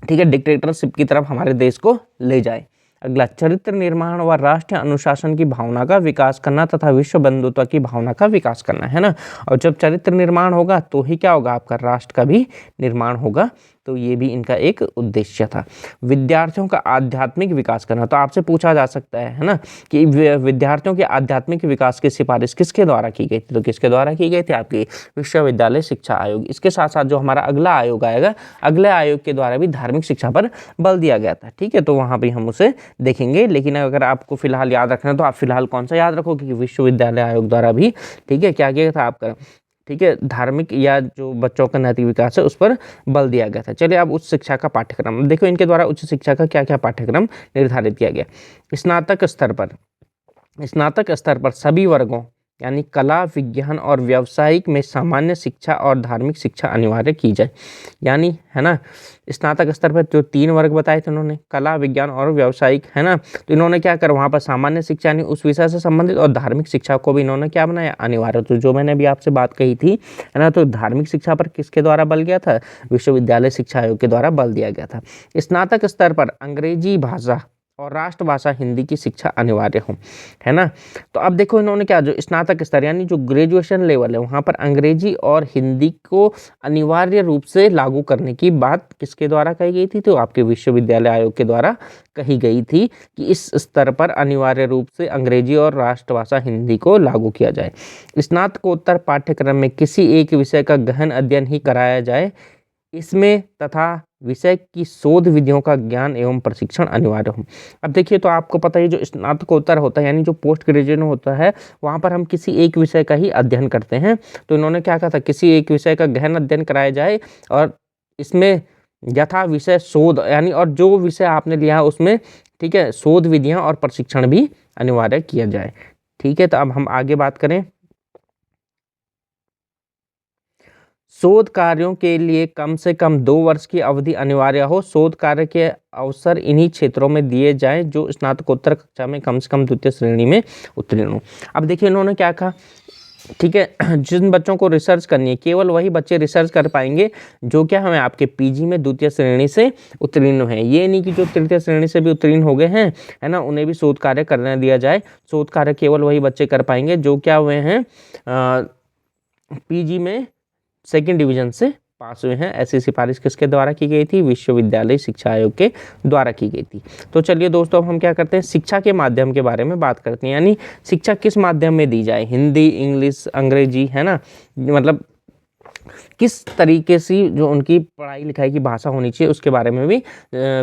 ठीक है डिक्टेटरशिप की तरफ हमारे देश को ले जाए। अगला, चरित्र निर्माण व राष्ट्रीय अनुशासन की भावना का विकास करना तथा विश्व बंधुत्व की भावना का विकास करना, है ना। और जब चरित्र निर्माण होगा तो ही क्या होगा, आपका राष्ट्र का भी निर्माण होगा। तो ये भी इनका एक उद्देश्य था। विद्यार्थियों का आध्यात्मिक विकास करना, तो आपसे पूछा जा सकता है ना कि विद्यार्थियों के आध्यात्मिक विकास की सिफारिश किसके द्वारा की गई थी, तो किसके द्वारा की गई थी, आपकी विश्वविद्यालय शिक्षा आयोग। इसके साथ साथ जो हमारा अगला आयोग आएगा, अगले आयोग के द्वारा भी धार्मिक शिक्षा पर बल दिया गया था। ठीक है, तो वहाँ भी हम उसे देखेंगे, लेकिन अगर आपको फिलहाल याद रखना है तो आप फिलहाल कौन सा याद रखोगे कि विश्वविद्यालय आयोग द्वारा भी ठीक है क्या किया था आपका, ठीक है धार्मिक या जो बच्चों का नैतिक विकास है उस पर बल दिया गया था। चलिए अब उच्च शिक्षा का पाठ्यक्रम देखो, इनके द्वारा उच्च शिक्षा का क्या क्या पाठ्यक्रम निर्धारित किया गया। स्नातक स्तर पर सभी वर्गों यानी कला, विज्ञान और व्यावसायिक में सामान्य शिक्षा और धार्मिक शिक्षा अनिवार्य की जाए। यानी है ना स्नातक स्तर पर जो 3 वर्ग बताए थे उन्होंने, कला, विज्ञान और व्यावसायिक, है ना, तो इन्होंने क्या कर वहाँ पर सामान्य शिक्षा यानी उस विषय से संबंधित और धार्मिक शिक्षा को भी इन्होंने क्या बनाया, अनिवार्य। तो जो मैंने अभी आपसे बात कही थी, है ना, तो धार्मिक शिक्षा पर किसके द्वारा बल गया था, विश्वविद्यालय शिक्षा आयोग के द्वारा बल दिया गया था। स्नातक स्तर पर अंग्रेजी भाषा और राष्ट्रभाषा हिंदी की शिक्षा अनिवार्य हो, है ना। तो अब देखो इन्होंने क्या, जो स्नातक स्तर यानी जो ग्रेजुएशन लेवल है वहाँ पर अंग्रेजी और हिंदी को अनिवार्य रूप से लागू करने की बात किसके द्वारा कही गई थी, तो आपके विश्वविद्यालय आयोग के द्वारा कही गई थी कि इस स्तर पर अनिवार्य रूप से अंग्रेजी और राष्ट्रभाषा हिंदी को लागू किया जाए। स्नातकोत्तर पाठ्यक्रम में किसी एक विषय का गहन अध्ययन ही कराया जाए, इसमें तथा विषय की शोध विधियों का ज्ञान एवं प्रशिक्षण अनिवार्य हो। अब देखिए, तो आपको पता है जो स्नातकोत्तर होता है यानी जो पोस्ट ग्रेजुएशन होता है, वहाँ पर हम किसी एक विषय का ही अध्ययन करते हैं। तो इन्होंने क्या कहा था, किसी एक विषय का गहन अध्ययन कराया जाए और इसमें यथा विषय शोध यानी और जो विषय आपने लिया है उसमें, ठीक है, शोध विधियाँ और प्रशिक्षण भी अनिवार्य किया जाए। ठीक है, तो अब हम आगे बात करें। शोध कार्यों के लिए कम से कम 2 वर्ष की अवधि अनिवार्य हो। शोध कार्य के अवसर इन्हीं क्षेत्रों में दिए जाएं जो स्नातकोत्तर कक्षा में कम से कम द्वितीय श्रेणी में उत्तीर्ण हो। अब देखिए इन्होंने क्या कहा, ठीक है, जिन बच्चों को रिसर्च करनी है केवल वही बच्चे रिसर्च कर पाएंगे जो क्या हमें आपके पीजी में द्वितीय श्रेणी से उत्तीर्ण हैं। ये नहीं कि जो तृतीय श्रेणी से भी उत्तीर्ण हो गए हैं, है ना, उन्हें भी शोध कार्य करने दिया जाए। शोध कार्य केवल वही बच्चे कर पाएंगे जो क्या हुए हैं, पीजी में सेकेंड डिवीजन से पास हुए हैं। ऐसी सिफारिश किसके द्वारा की गई थी, विश्वविद्यालय शिक्षा आयोग के द्वारा की गई थी। तो चलिए दोस्तों, अब हम क्या करते हैं, शिक्षा के माध्यम के बारे में बात करते हैं, यानी शिक्षा किस माध्यम में दी जाए, हिंदी, इंग्लिश, अंग्रेजी, है ना, मतलब किस तरीके से जो उनकी पढ़ाई लिखाई की भाषा होनी चाहिए उसके बारे में भी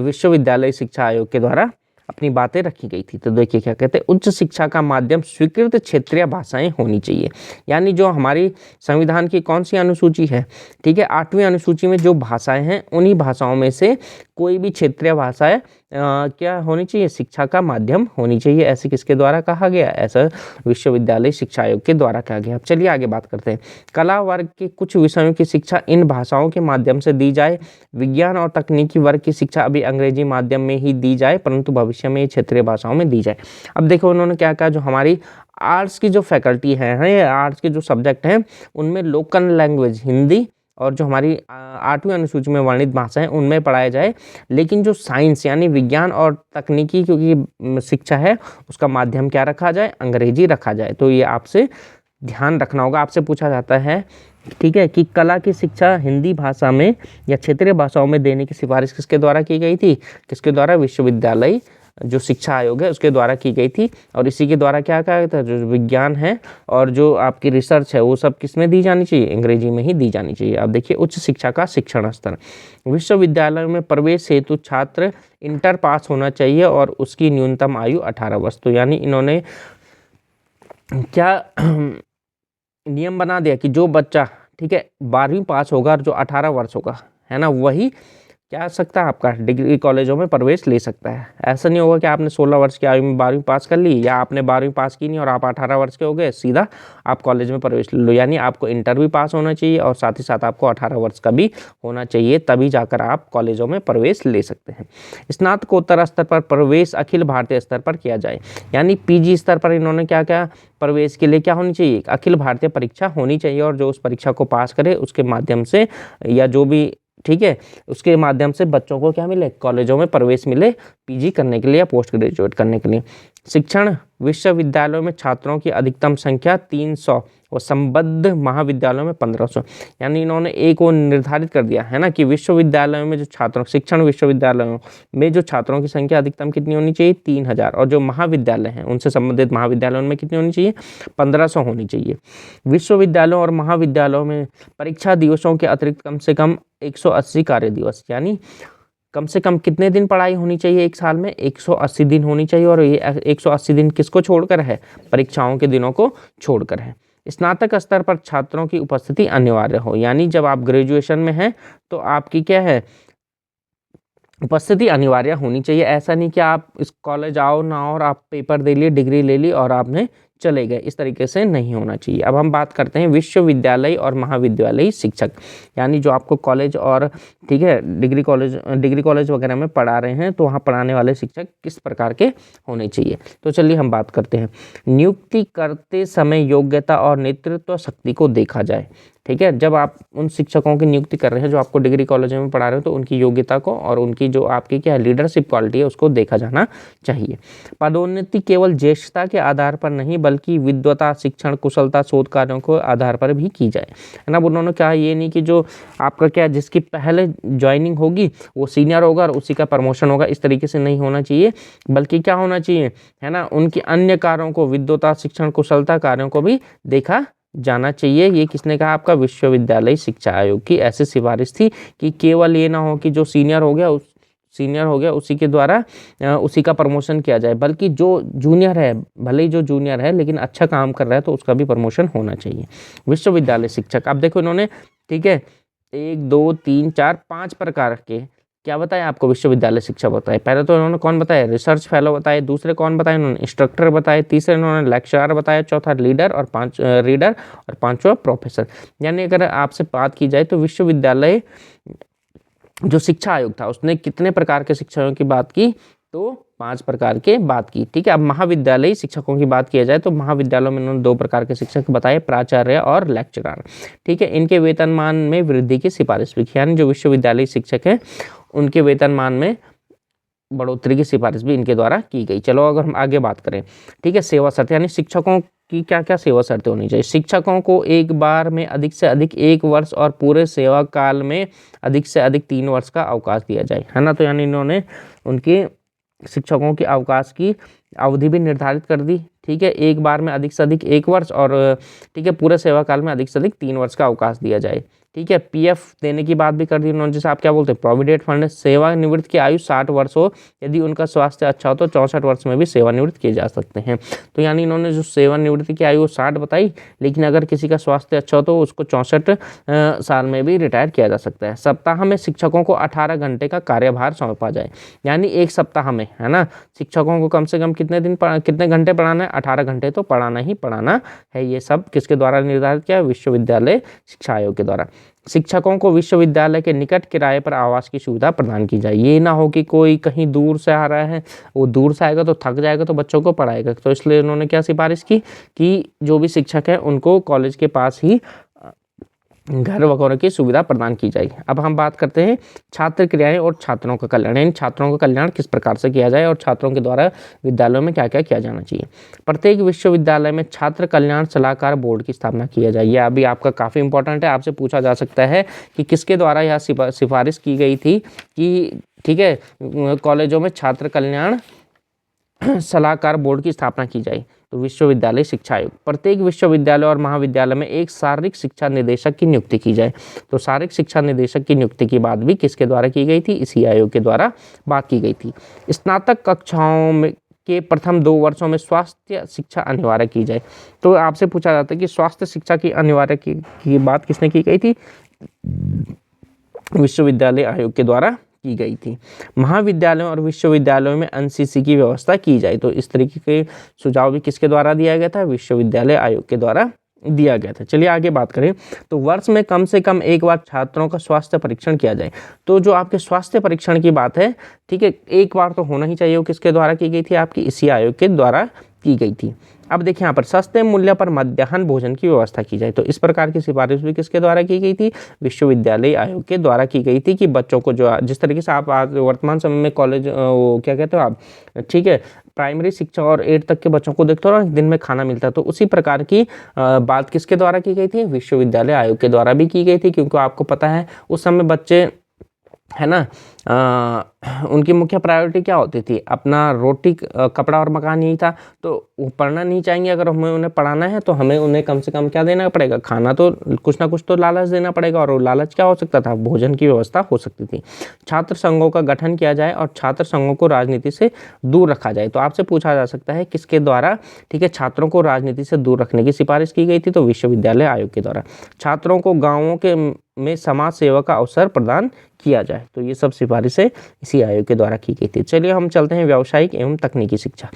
विश्वविद्यालय शिक्षा आयोग के द्वारा अपनी बातें रखी गई थी। तो देखिए क्या कहते हैं, उच्च शिक्षा का माध्यम स्वीकृत क्षेत्रीय भाषाएं होनी चाहिए। यानी जो हमारी संविधान की कौन सी अनुसूची है, ठीक है, 8वीं अनुसूची में जो भाषाएं हैं उन्हीं भाषाओं में से कोई भी क्षेत्रीय भाषाएं क्या होनी चाहिए, शिक्षा का माध्यम होनी चाहिए। ऐसे किसके द्वारा कहा गया, ऐसा विश्वविद्यालय शिक्षा आयोग के द्वारा कहा गया। अब चलिए आगे बात करते हैं। कला वर्ग के कुछ विषयों की शिक्षा इन भाषाओं के माध्यम से दी जाए। विज्ञान और तकनीकी वर्ग की शिक्षा अभी अंग्रेजी माध्यम में ही दी जाए, परंतु भविष्य में ये क्षेत्रीय भाषाओं में दी जाए। अब देखो उन्होंने क्या कहा, जो हमारी आर्ट्स की जो फैकल्टी है, आर्ट्स के जो सब्जेक्ट हैं उनमें लोकल लैंग्वेज हिंदी और जो हमारी 8वीं अनुसूची में वर्णित भाषा है उनमें पढ़ाया जाए, लेकिन जो साइंस यानी विज्ञान और तकनीकी क्योंकि शिक्षा है उसका माध्यम क्या रखा जाए, अंग्रेजी रखा जाए। तो ये आपसे ध्यान रखना होगा, आपसे पूछा जाता है, ठीक है, कि कला की शिक्षा हिंदी भाषा में या क्षेत्रीय भाषाओं में देने की सिफारिश किसके द्वारा की गई थी, किसके द्वारा, विश्वविद्यालय जो शिक्षा आयोग है उसके द्वारा की गई थी। और इसी के द्वारा क्या कहा था, जो विज्ञान है और जो आपकी रिसर्च है वो सब किस में दी जानी चाहिए, अंग्रेजी में ही दी जानी चाहिए। अब देखिए उच्च शिक्षा का शिक्षण स्तर, विश्वविद्यालय में प्रवेश हेतु छात्र इंटर पास होना चाहिए और उसकी न्यूनतम आयु 18 वर्ष। तो यानी इन्होंने क्या नियम बना दिया कि जो बच्चा, ठीक है, 12वीं पास होगा और जो 18 वर्ष होगा, है ना, वही क्या सकता है, आपका डिग्री कॉलेजों में प्रवेश ले सकता है। ऐसा नहीं होगा कि आपने 16 वर्ष की आयु में 12वीं पास कर ली या आपने 12वीं पास की नहीं और आप 18 वर्ष के हो गए, सीधा आप कॉलेज में प्रवेश ले लो। यानी आपको इंटर भी पास होना चाहिए और साथ ही साथ आपको 18 वर्ष का भी होना चाहिए, तभी जाकर आप कॉलेजों में प्रवेश ले सकते हैं। स्नातकोत्तर स्तर पर प्रवेश अखिल भारतीय स्तर पर किया जाए। यानी पीजी स्तर पर इन्होंने क्या क्या प्रवेश के लिए क्या होनी चाहिए, अखिल भारतीय परीक्षा होनी चाहिए और जो उस परीक्षा को पास करे उसके माध्यम से या जो भी, ठीक है, उसके माध्यम से बच्चों को क्या मिले, कॉलेजों में प्रवेश मिले पीजी करने के लिए या पोस्ट ग्रेजुएट करने के लिए। शिक्षण, विश्वविद्यालयों में छात्रों की अधिकतम संख्या 300 और संबद्ध महाविद्यालयों में 1500। यानी इन्होंने एक वो निर्धारित कर दिया है ना कि विश्वविद्यालयों में जो छात्रों, शिक्षण विश्वविद्यालयों में जो छात्रों की संख्या अधिकतम कितनी होनी चाहिए, 3000, और जो महाविद्यालय हैं उनसे संबंधित महाविद्यालयों में कितनी होनी चाहिए, 1500 होनी चाहिए। विश्वविद्यालयों और महाविद्यालयों में परीक्षा दिवसों के अतिरिक्त कम से कम 180 कार्य दिवस, यानी कम से कम कितने दिन पढ़ाई होनी चाहिए एक साल में, 180 दिन होनी चाहिए। और ये 180 दिन किसको छोड़कर है, परीक्षाओं के दिनों को छोड़कर है। स्नातक स्तर पर छात्रों की उपस्थिति अनिवार्य हो। यानी जब आप ग्रेजुएशन में हैं तो आपकी क्या है, उपस्थिति अनिवार्य होनी चाहिए। ऐसा नहीं कि आप इस कॉलेज आओ ना और आप पेपर दे लिए, डिग्री ले ली और आपने चले गए, इस तरीके से नहीं होना चाहिए। अब हम बात करते हैं विश्वविद्यालय और महाविद्यालयी शिक्षक, यानी जो आपको कॉलेज और, ठीक है, डिग्री कॉलेज वगैरह में पढ़ा रहे हैं तो वहाँ पढ़ाने वाले शिक्षक किस प्रकार के होने चाहिए। तो चलिए हम बात करते हैं। नियुक्ति करते समय योग्यता और नेतृत्व शक्ति को देखा जाए। ठीक है। जब आप उन शिक्षकों की नियुक्ति कर रहे हैं जो आपको डिग्री कॉलेजों में पढ़ा रहे हो, तो उनकी योग्यता को और उनकी जो आपकी क्या लीडरशिप क्वालिटी है उसको देखा जाना चाहिए। पदोन्नति केवल ज्येष्ठता के आधार पर नहीं बल्कि विद्वता, शिक्षण, कुशलता, शोध कार्यों के आधार पर भी की जाए, है ना। उन्होंने कहा ये नहीं कि जो आपका क्या जिसकी पहले ज्वाइनिंग होगी वो सीनियर होगा और उसी का प्रमोशन होगा, इस तरीके से नहीं होना चाहिए, बल्कि क्या होना चाहिए, है ना, उनकी अन्य कार्यों को, विद्वता, शिक्षण, कुशलता कार्यों को भी देखा जाना चाहिए। ये किसने कहा? आपका विश्वविद्यालय शिक्षा आयोग की ऐसी सिफारिश थी कि केवल ये ना हो कि जो सीनियर हो गया उसी के द्वारा उसी का प्रमोशन किया जाए, बल्कि जो जूनियर है, भले ही जो जूनियर है लेकिन अच्छा काम कर रहा है तो उसका भी प्रमोशन होना चाहिए। विश्वविद्यालय शिक्षक, अब देखो इन्होंने, ठीक है, 1 2 3 4 5 प्रकार के क्या बताया आपको विश्वविद्यालय शिक्षा बताए। पहले तो इन्होंने कौन बताया? रिसर्च फेलो बताए। दूसरे कौन बताए इन्होंने? इंस्ट्रक्टर बताए। तीसरे इन्होंने लेक्चरर बताया। चौथा रीडर और पांचवा प्रोफेसर। यानी अगर आपसे बात की जाए तो विश्वविद्यालय जो शिक्षा आयोग था उसने कितने प्रकार के शिक्षकों की बात की? तो 5 प्रकार के बात की, ठीक है। अब महाविद्यालयी शिक्षकों की बात किया जाए तो महाविद्यालयों में इन्होंने 2 प्रकार के शिक्षक बताए, प्राचार्य और लेक्चरर, ठीक है। इनके वेतनमान में वृद्धि की सिफारिश भी की, यानी जो विश्वविद्यालय शिक्षक हैं उनके वेतनमान में बढ़ोतरी की सिफारिश भी इनके द्वारा की गई। चलो अगर हम आगे बात करें, ठीक है, सेवा शर्त, यानी शिक्षकों की क्या क्या सेवा शर्तें होनी चाहिए। शिक्षकों को एक बार में अधिक से अधिक 1 वर्ष और पूरे सेवा काल में अधिक से अधिक 3 वर्ष का अवकाश दिया जाए, है ना। तो यानी इन्होंने उनके शिक्षकों की अवकाश की अवधि भी निर्धारित कर दी, ठीक है। एक बार में अधिक से अधिक 1 वर्ष और ठीक है पूरे सेवा काल में अधिक से अधिक 3 वर्ष का अवकाश दिया जाए, ठीक है। पीएफ देने की बात भी कर दी उन्होंने, जैसे आप क्या बोलते हैं प्रोविडेंट फंड। सेवानिवृत्त की आयु 60 वर्ष हो, यदि उनका स्वास्थ्य अच्छा हो तो 64 वर्ष में भी सेवानिवृत्त किए जा सकते हैं। तो यानी इन्होंने जो सेवानिवृत्ति की आयु 60 बताई, लेकिन अगर किसी का स्वास्थ्य अच्छा हो तो उसको 64 साल में भी रिटायर किया जा सकता है। सप्ताह में शिक्षकों को 18 घंटे का कार्यभार सौंपा जाए, यानी एक सप्ताह में, है ना, शिक्षकों को कम से कम कितने घंटे पढ़ाना है? 18 घंटे तो पढ़ाना ही पढ़ाना है। ये सब किसके द्वारा निर्धारित किया? विश्वविद्यालय शिक्षा आयोग के द्वारा। शिक्षकों को विश्वविद्यालय के निकट किराए पर आवास की सुविधा प्रदान की जाए। ये ना हो कि कोई कहीं दूर से आ रहा है, वो दूर से आएगा तो थक जाएगा तो बच्चों को पढ़ाएगा, तो इसलिए उन्होंने क्या सिफारिश की कि जो भी शिक्षक है उनको कॉलेज के पास ही घर वगैरह की सुविधा प्रदान की जाए। अब हम बात करते हैं छात्र क्रियाएं और छात्रों का कल्याण, यानी छात्रों का कल्याण किस प्रकार से किया जाए और छात्रों के द्वारा विद्यालयों में क्या क्या किया जाना चाहिए। प्रत्येक विश्वविद्यालय में छात्र कल्याण सलाहकार बोर्ड की स्थापना की जाए। यह अभी आपका काफ़ी इंपॉर्टेंट है, आपसे पूछा जा सकता है कि किसके द्वारा यह सिफारिश की गई थी कि, ठीक है, कॉलेजों में छात्र कल्याण सलाहकार बोर्ड की स्थापना की जाए। तो विश्वविद्यालय शिक्षा आयोग। प्रत्येक विश्वविद्यालय और महाविद्यालय में एक शारीरिक शिक्षा निदेशक की नियुक्ति की जाए। तो शारीरिक शिक्षा निदेशक की नियुक्ति की बात भी किसके द्वारा की गई थी? इसी आयोग के द्वारा बात की गई थी। स्नातक कक्षाओं में के प्रथम 2 वर्षों में स्वास्थ्य शिक्षा अनिवार्य की जाए। तो आपसे पूछा जाता है कि स्वास्थ्य शिक्षा की अनिवार्य की बात किसने की गई थी? विश्वविद्यालय आयोग के द्वारा की गई थी। महाविद्यालयों और विश्वविद्यालयों में एनसीसी की व्यवस्था की जाए। तो इस तरीके के सुझाव भी किसके द्वारा दिया गया था? विश्वविद्यालय आयोग के द्वारा दिया गया था। चलिए आगे बात करें तो वर्ष में कम से कम एक बार छात्रों का स्वास्थ्य परीक्षण किया जाए। तो जो आपके स्वास्थ्य परीक्षण की बात है, ठीक है, एक बार तो होना ही चाहिए। वो किसके द्वारा की गई थी? आपकी इसी आयोग के द्वारा की गई थी। अब देखिए यहाँ पर सस्ते मूल्य पर मध्याह्न भोजन की व्यवस्था की जाए। तो इस प्रकार की सिफारिश भी किसके द्वारा की गई थी? विश्वविद्यालय आयोग के द्वारा की गई थी कि बच्चों को जो जिस तरीके से आप आज वर्तमान समय में कॉलेज वो क्या कहते हो आप, ठीक है, प्राइमरी शिक्षा और 8 तक के बच्चों को देखते हो ना, दिन में खाना मिलता है, तो उसी प्रकार की बात किसके द्वारा की गई थी? विश्वविद्यालय आयोग के द्वारा भी की गई थी। क्योंकि आपको पता है उस समय बच्चे, है ना, उनकी मुख्य प्रायोरिटी क्या होती थी? अपना रोटी कपड़ा और मकान यही था। तो वो पढ़ना नहीं चाहेंगे, अगर हमें उन्हें पढ़ाना है तो हमें उन्हें कम से कम क्या देना पड़ेगा? खाना तो कुछ ना कुछ तो लालच देना पड़ेगा, और वो लालच क्या हो सकता था? भोजन की व्यवस्था हो सकती थी। छात्र संघों का गठन किया जाए और छात्र संघों को राजनीति से दूर रखा जाए। तो आपसे पूछा जा सकता है किसके द्वारा, ठीक है, छात्रों को राजनीति से दूर रखने की सिफारिश की गई थी? तो विश्वविद्यालय आयोग के द्वारा। छात्रों को गाँवों के में समाज सेवा का अवसर प्रदान किया जाए। तो ये सब सिफारिशें इसी आयोग के द्वारा की गई थी। चलिए हम चलते हैं व्यावसायिक एवं तकनीकी शिक्षा।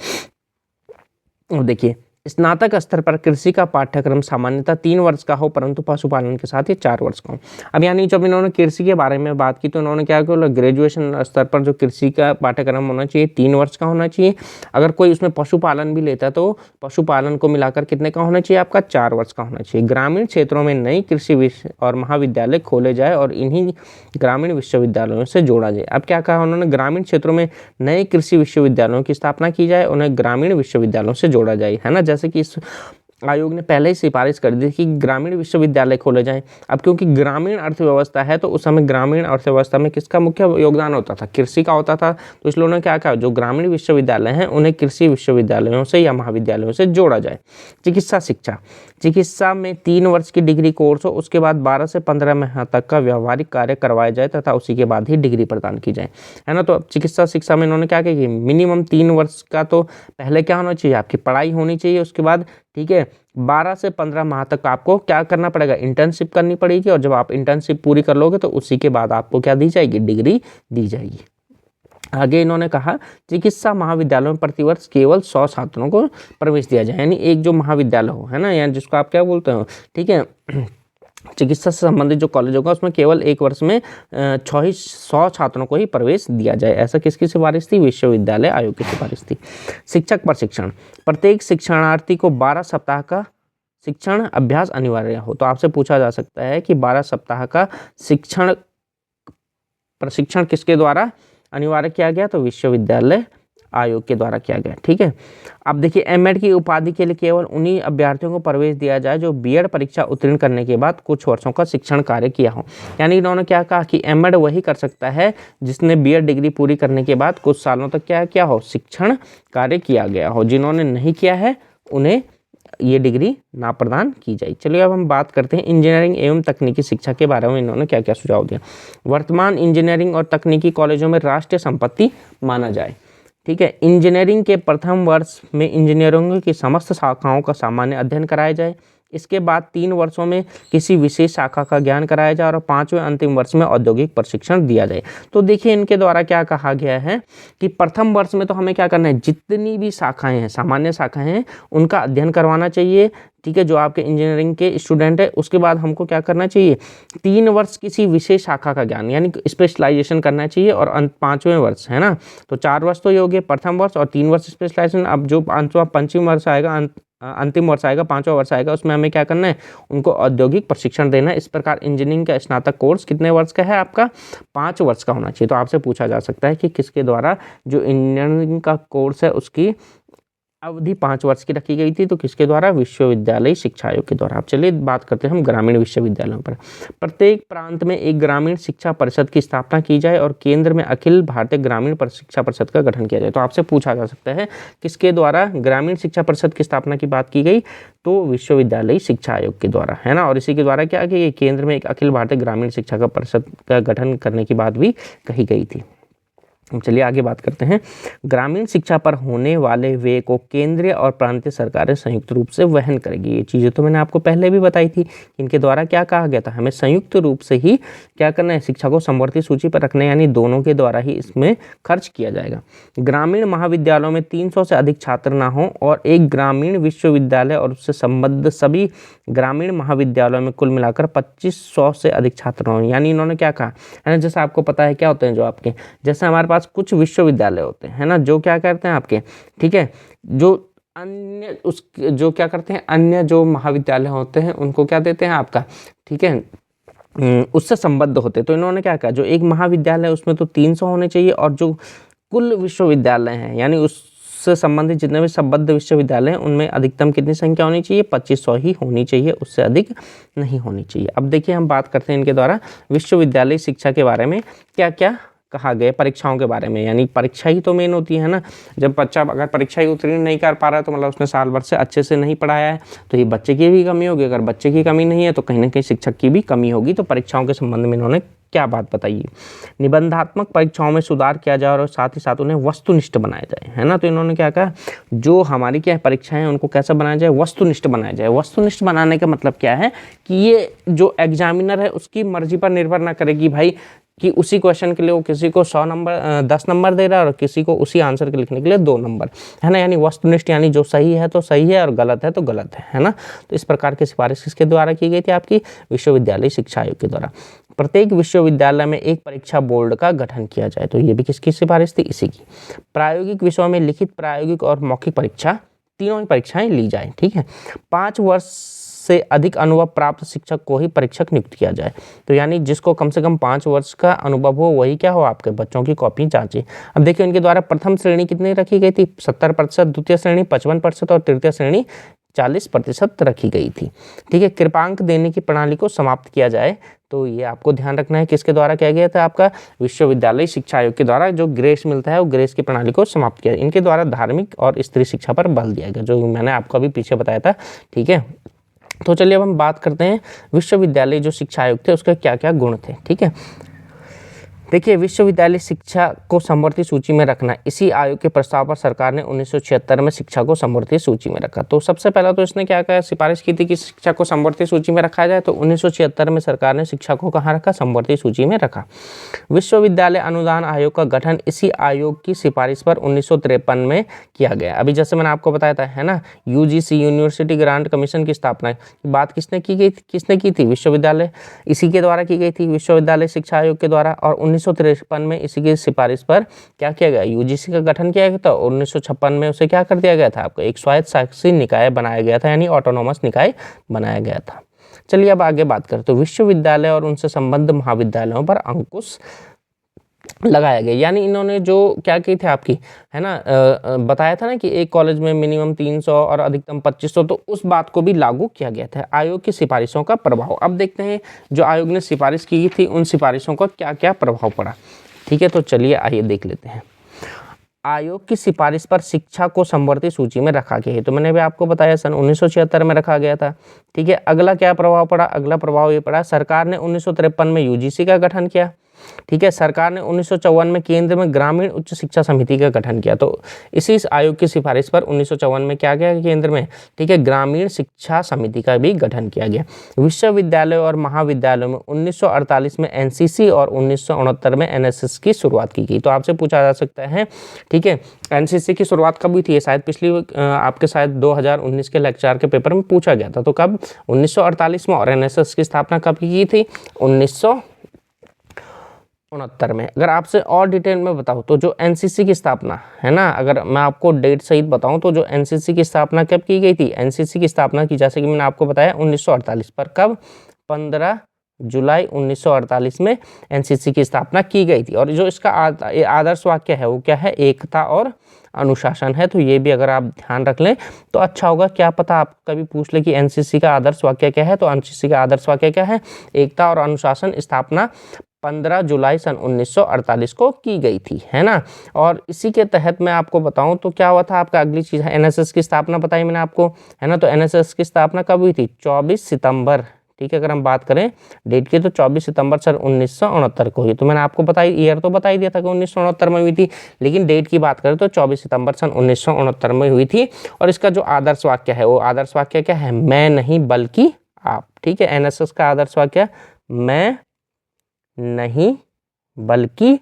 और देखिए स्नातक स्तर पर कृषि का पाठ्यक्रम सामान्यतः 3 वर्ष का हो, परंतु पशुपालन के साथ ये 4 वर्ष का हो। अब यानी जब इन्होंने कृषि के बारे में बात की तो इन्होंने क्या किया, ग्रेजुएशन स्तर पर जो कृषि का पाठ्यक्रम होना चाहिए 3 वर्ष का होना चाहिए। अगर कोई उसमें पशुपालन भी लेता तो पशुपालन को मिलाकर कितने का होना चाहिए, आपका 4 वर्ष का होना चाहिए। ग्रामीण क्षेत्रों में नई कृषि और महाविद्यालय खोले जाए और इन्हीं ग्रामीण विश्वविद्यालयों से जोड़ा जाए। अब क्या कहा उन्होंने, ग्रामीण क्षेत्रों में नए कृषि विश्वविद्यालयों की स्थापना की जाए, उन्हें ग्रामीण विश्वविद्यालयों से जोड़ा जाए, है ना। जैसे कि इस आयोग ने पहले ही सिफारिश कर दी कि ग्रामीण विश्वविद्यालय खोले जाएं। अब क्योंकि ग्रामीण अर्थव्यवस्था है तो उस समय ग्रामीण अर्थव्यवस्था में किसका मुख्य योगदान होता था, कृषि का होता था। तो इस लोगों ने क्या कहा, जो ग्रामीण विश्वविद्यालय हैं उन्हें कृषि विश्वविद्यालयों से या महाविद्यालयों से जोड़ा जाए। चिकित्सा शिक्षा, चिकित्सा में 3 वर्ष की डिग्री कोर्स हो, उसके बाद 12 से 15 माह तक का व्यवहारिक कार्य करवाया जाए तथा उसी के बाद ही डिग्री प्रदान की जाए, है ना। तो चिकित्सा शिक्षा में इन्होंने क्या किया, मिनिमम 3 वर्ष का तो पहले क्या होना चाहिए, आपकी पढ़ाई होनी चाहिए। उसके बाद ठीक है 12 से 15 माह तक आपको क्या करना पड़ेगा, इंटर्नशिप करनी पड़ेगी। और जब आप इंटर्नशिप पूरी कर लोगे तो उसी के बाद आपको क्या दी जाएगी, डिग्री दी जाएगी। आगे इन्होंने कहा चिकित्सा महाविद्यालयों में प्रतिवर्ष केवल 100 छात्रों को प्रवेश दिया जाए, यानी एक जो महाविद्यालय हो, है ना, यानी जिसको आप क्या बोलते हो, ठीक है, चिकित्सा से संबंधित जो कॉलेज होगा उसमें केवल एक वर्ष में 100 छात्रों को ही प्रवेश दिया जाए। ऐसा किसकी सिफारिश थी, विश्वविद्यालय आयोग की सिफारिश थी। शिक्षक प्रशिक्षण, प्रत्येक शिक्षणार्थी को 12 सप्ताह का शिक्षण अभ्यास अनिवार्य हो। तो आपसे पूछा जा सकता है कि 12 सप्ताह का शिक्षण प्रशिक्षण किसके द्वारा अनिवार्य किया गया, तो विश्वविद्यालय आयोग के द्वारा किया गया, ठीक है। अब देखिए एमएड की उपाधि के लिए केवल उन्हीं अभ्यर्थियों को प्रवेश दिया जाए जो बीएड परीक्षा उत्तीर्ण करने के बाद कुछ वर्षों का शिक्षण कार्य किया हो। यानी इन्होंने क्या कहा कि एमएड वही कर सकता है जिसने बीएड डिग्री पूरी करने के बाद कुछ सालों तक क्या हो, शिक्षण कार्य किया गया हो। जिन्होंने नहीं किया है उन्हें ये डिग्री ना प्रदान की जाए। चलिए अब हम बात करते हैं इंजीनियरिंग एवं तकनीकी शिक्षा के बारे में। इन्होंने क्या क्या सुझाव दिया, वर्तमान इंजीनियरिंग और तकनीकी कॉलेजों में राष्ट्रीय संपत्ति माना जाए, ठीक है। इंजीनियरिंग के प्रथम वर्ष में इंजीनियरिंग की समस्त शाखाओं का सामान्य अध्ययन कराया जाए। इसके बाद 3 वर्षों में किसी विशेष शाखा का ज्ञान कराया जाए और 5वें अंतिम वर्ष में औद्योगिक प्रशिक्षण दिया जाए। तो देखिए इनके द्वारा क्या कहा गया है कि प्रथम वर्ष में तो हमें क्या करना है, जितनी भी शाखाएं हैं, सामान्य शाखाएं हैं, उनका अध्ययन करवाना चाहिए, ठीक है, जो आपके इंजीनियरिंग के स्टूडेंट है। उसके बाद हमको क्या करना चाहिए, 3 वर्ष किसी विशेष शाखा का ज्ञान यानी स्पेशलाइजेशन करना चाहिए और 5वें वर्ष, है ना। तो 4 वर्ष तो ये हो गए प्रथम वर्ष और 3 वर्ष स्पेशलाइजेशन। अब जो पंचम वर्ष आएगा, अंतिम वर्ष आएगा, 5वां वर्ष आएगा, उसमें हमें क्या करना है, उनको औद्योगिक प्रशिक्षण देना है। इस प्रकार इंजीनियरिंग का स्नातक कोर्स कितने वर्ष का है, आपका 5 वर्ष का होना चाहिए। तो आपसे पूछा जा सकता है कि किसके द्वारा जो इंजीनियरिंग का कोर्स है उसकी अवधि 5 वर्ष की रखी गई थी, तो किसके द्वारा, विश्वविद्यालय शिक्षा आयोग के द्वारा। अब चलिए बात करते हैं हम ग्रामीण विश्वविद्यालयों पर। प्रत्येक प्रांत में एक ग्रामीण शिक्षा परिषद की स्थापना की जाए और केंद्र में अखिल भारतीय ग्रामीण शिक्षा परिषद का गठन किया जाए। तो आपसे पूछा जा सकता है किसके द्वारा ग्रामीण शिक्षा परिषद की स्थापना की बात की गई, तो विश्वविद्यालय शिक्षा आयोग के द्वारा, है ना। और इसी के द्वारा क्या कि केंद्र में एक अखिल भारतीय ग्रामीण शिक्षा का परिषद का गठन करने की बात भी कही गई थी। चलिए आगे बात करते हैं। ग्रामीण शिक्षा पर होने वाले व्यय को केंद्रीय और प्रांतीय सरकारें संयुक्त रूप से वहन करेगी। ये चीज़ें तो मैंने आपको पहले भी बताई थी। इनके द्वारा क्या कहा गया था, हमें संयुक्त रूप से ही क्या करना है, शिक्षा को समवर्ती सूची पर रखना है, यानी दोनों के द्वारा ही इसमें खर्च किया जाएगा। ग्रामीण महाविद्यालयों में 300 से अधिक छात्र ना हो और एक ग्रामीण विश्वविद्यालय और उससे संबद्ध सभी ग्रामीण महाविद्यालयों में कुल मिलाकर 2500 से अधिक छात्र हों। यानी इन्होंने क्या कहा है ना, जैसे आपको पता है क्या होते हैं जो आपके, जैसे हमारे कुछ विश्वविद्यालय होते हैं ना, जो क्या करते हैं आपके, ठीक है, जो अन्य उस जो क्या करते हैं, अन्य जो महाविद्यालय होते हैं उनको क्या देते हैं आपका, ठीक है, उससे संबद्ध होते हैं। तो इन्होंने क्या कहा, जो एक महाविद्यालय उसमें तो 300 होने चाहिए और जो कुल विश्वविद्यालय हैं यानी उससे संबंधित जितने भी संबद्ध विश्वविद्यालय हैं उनमें अधिकतम कितनी संख्या होनी चाहिए, 2500 ही होनी चाहिए, उससे अधिक नहीं होनी चाहिए। अब देखिए हम बात करते हैं इनके द्वारा विश्वविद्यालय शिक्षा के बारे में क्या क्या कहा गया, परीक्षाओं के बारे में। यानी परीक्षा ही तो मेन होती है ना, जब बच्चा अगर परीक्षा ही उत्तीर्ण नहीं कर पा रहा है तो मतलब उसने साल भर से अच्छे से नहीं पढ़ाया है, तो ये बच्चे की भी कमी होगी। अगर बच्चे की कमी नहीं है तो कहीं ना कहीं शिक्षक की भी कमी होगी। तो परीक्षाओं के संबंध में इन्होंने क्या बात बताई, निबंधात्मक परीक्षाओं में सुधार किया जाए और साथ ही साथ उन्हें वस्तुनिष्ठ बनाया जाए, है ना। तो इन्होंने क्या कहा, जो हमारी क्या परीक्षाएं हैं उनको कैसा बनाया जाए, वस्तुनिष्ठ बनाया जाए। वस्तुनिष्ठ बनाने का मतलब क्या है कि ये जो एग्जामिनर है उसकी मर्जी पर निर्भर ना करे कि भाई कि उसी क्वेश्चन के लिए वो किसी को 100 नंबर 10 नंबर दे रहा है और किसी को उसी आंसर के लिखने के लिए 2 नंबर, है ना। यानी वस्तुनिष्ठ, यानी जो सही है तो सही है और गलत है तो गलत है ना। तो इस प्रकार की सिफारिश किसके द्वारा की गई थी? आपकी विश्वविद्यालय शिक्षा आयोग के द्वारा। प्रत्येक विश्वविद्यालय में एक परीक्षा बोर्ड का गठन किया जाए, तो ये भी किसकी सिफारिश थी? इसी की। प्रायोगिक विषयों में लिखित, प्रायोगिक और मौखिक परीक्षा, तीनों ही परीक्षाएं ली जाए, ठीक है। 5 वर्ष से अधिक अनुभव प्राप्त शिक्षक को ही परीक्षक नियुक्त किया जाए, तो यानी जिसको कम से कम 5 वर्ष का अनुभव हो वही क्या हो? आपके बच्चों की कॉपी जांचे। अब देखिए उनके द्वारा प्रथम श्रेणी कितनी रखी गई थी? 70%, द्वितीय श्रेणी 55% और तृतीय श्रेणी 40% रखी गई थी, ठीक है। कृपांक देने की प्रणाली को समाप्त किया जाए, तो ये आपको ध्यान रखना है किसके द्वारा किया गया था? आपका विश्वविद्यालय शिक्षा आयोग के द्वारा। जो ग्रेस मिलता है वो ग्रेस की प्रणाली को समाप्त किया। इनके द्वारा धार्मिक और स्त्री शिक्षा पर बल दिया गया, जो मैंने आपको अभी पीछे बताया था, ठीक है। तो चलिए अब हम बात करते हैं विश्वविद्यालय जो शिक्षा आयोग थे उसके क्या क्या गुण थे, ठीक है। देखिए विश्वविद्यालय शिक्षा को समवर्ती सूची में रखना, इसी आयोग के प्रस्ताव पर सरकार ने 1976 में शिक्षा को समवर्ती सूची में रखा। तो सबसे पहला तो इसने क्या कहा? सिफारिश की थी कि शिक्षा को समवर्ती सूची में रखा जाए, तो 1976 में सरकार ने शिक्षा को कहाँ रखा? समवर्ती सूची में रखा। विश्वविद्यालय अनुदान आयोग का गठन इसी आयोग की सिफारिश पर 1953 में किया गया। अभी जैसे मैंने आपको बताया था, है ना, यूजीसी यूनिवर्सिटी ग्रांट कमीशन की स्थापना की बात किसने की गई? किसने की थी? विश्वविद्यालय, इसी के द्वारा की गई थी, विश्वविद्यालय शिक्षा आयोग के द्वारा। और 1953 में इसी की सिफारिश पर क्या किया गया? यूजीसी का गठन किया गया था। 1956 में उसे क्या कर दिया गया था? आपको एक स्वायत्त शासी निकाय बनाया गया था, यानी ऑटोनोमस निकाय बनाया गया था। चलिए अब आगे बात करते हैं। विश्वविद्यालय और उनसे संबद्ध महाविद्यालयों पर अंकुश लगाया गया, यानी इन्होंने जो क्या की थी आपकी, है ना, बताया था ना कि एक कॉलेज में मिनिमम 300 और अधिकतम 2500, तो उस बात को भी लागू किया गया था। आयोग की सिफारिशों का प्रभाव, अब देखते हैं जो आयोग ने सिफारिश की थी उन सिफारिशों का क्या क्या प्रभाव पड़ा, ठीक है। तो चलिए आइए देख लेते हैं। आयोग की सिफारिश पर शिक्षा को समवर्ती सूची में रखा गया है, तो मैंने भी आपको बताया सन 1976 में रखा गया था, ठीक है। अगला क्या प्रभाव पड़ा? अगला प्रभाव ये पड़ा, सरकार ने 1953 में यूजीसी का गठन किया, ठीक है। सरकार ने 1954 में केंद्र में ग्रामीण उच्च शिक्षा समिति का गठन किया, तो इसी आयोग की सिफारिश पर 1954 में क्या गया केंद्र में, ठीक है, ग्रामीण शिक्षा समिति का भी गठन किया गया। विश्वविद्यालय और महाविद्यालयों में 1948 में एनसीसी और 1969 में एनएसएस की शुरुआत की गई। तो आपसे पूछा जा सकता है, ठीक है, एनसीसी की शुरुआत कब हुई थी? शायद पिछली आपके शायद 2019 के लेक्चर के पेपर में पूछा गया था, तो कब? 1948 में। और एनएसएस की स्थापना कब की थी? 1969 में। अगर आपसे और डिटेल में बताऊं तो जो एनसीसी की स्थापना है ना, अगर मैं आपको डेट सहित बताऊं तो जो एनसीसी की स्थापना कब की गई थी? एनसीसी की स्थापना की, जैसे कि मैंने आपको बताया, 1948 पर। कब? 15 जुलाई 1948 में एनसीसी की स्थापना की गई थी। और जो इसका आदर्श वाक्य है वो क्या है? एकता और अनुशासन है। तो ये भी अगर आप ध्यान रख लें तो अच्छा होगा। क्या पता आप कभी पूछ ले कि एनसीसी का आदर्श वाक्य क्या है, तो एनसीसी का आदर्श वाक्य क्या है? एकता और अनुशासन। स्थापना 15 जुलाई सन 1948 को की गई थी, है ना। और इसी के तहत मैं आपको बताऊं तो क्या हुआ था आपका, अगली चीज़ है एनएसएस की स्थापना, बताई मैंने आपको, है ना। तो एनएसएस की स्थापना कब हुई थी? 24 सितंबर, ठीक है। अगर हम बात करें डेट की तो 24 सितंबर सन 1969 को हुई। तो मैंने आपको बताई, ईयर तो बता ही दिया था कि 1969 में हुई थी, लेकिन डेट की बात करें तो 24 सितंबर सन 1969 में हुई थी। और इसका जो आदर्श वाक्य है वो आदर्श वाक्य क्या है? मैं नहीं बल्कि आप, ठीक है। एनएसएस का आदर्श वाक्य मैं नहीं बल्कि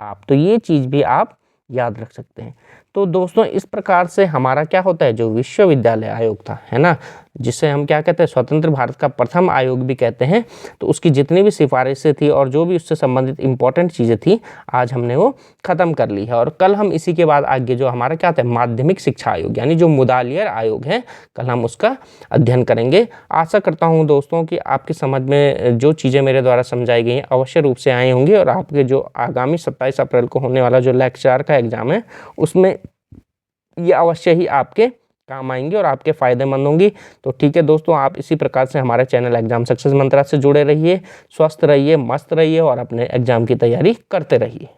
आप, तो ये चीज भी आप याद रख सकते हैं। तो दोस्तों इस प्रकार से हमारा क्या होता है, जो विश्वविद्यालय आयोग था, है ना, जिसे हम क्या कहते हैं, स्वतंत्र भारत का प्रथम आयोग भी कहते हैं, तो उसकी जितनी भी सिफारिशें थी और जो भी उससे संबंधित इंपॉर्टेंट चीज़ें थी आज हमने वो ख़त्म कर ली है। और कल हम इसी के बाद आगे जो हमारा क्या था, माध्यमिक शिक्षा आयोग, यानी जो मुदालियर आयोग है, कल हम उसका अध्ययन करेंगे। आशा करता हूँ दोस्तों कि आपकी समझ में जो चीज़ें मेरे द्वारा समझाई गई हैं अवश्य रूप से आई होंगी, और आपके जो आगामी 27 अप्रैल को होने वाला जो लेक्चर का एग्ज़ाम है उसमें ये अवश्य ही आपके काम आएंगे और आपके फ़ायदेमंद होंगी। तो ठीक है दोस्तों, आप इसी प्रकार से हमारे चैनल एग्जाम सक्सेस मंत्रा से जुड़े रहिए, स्वस्थ रहिए, मस्त रहिए और अपने एग्जाम की तैयारी करते रहिए।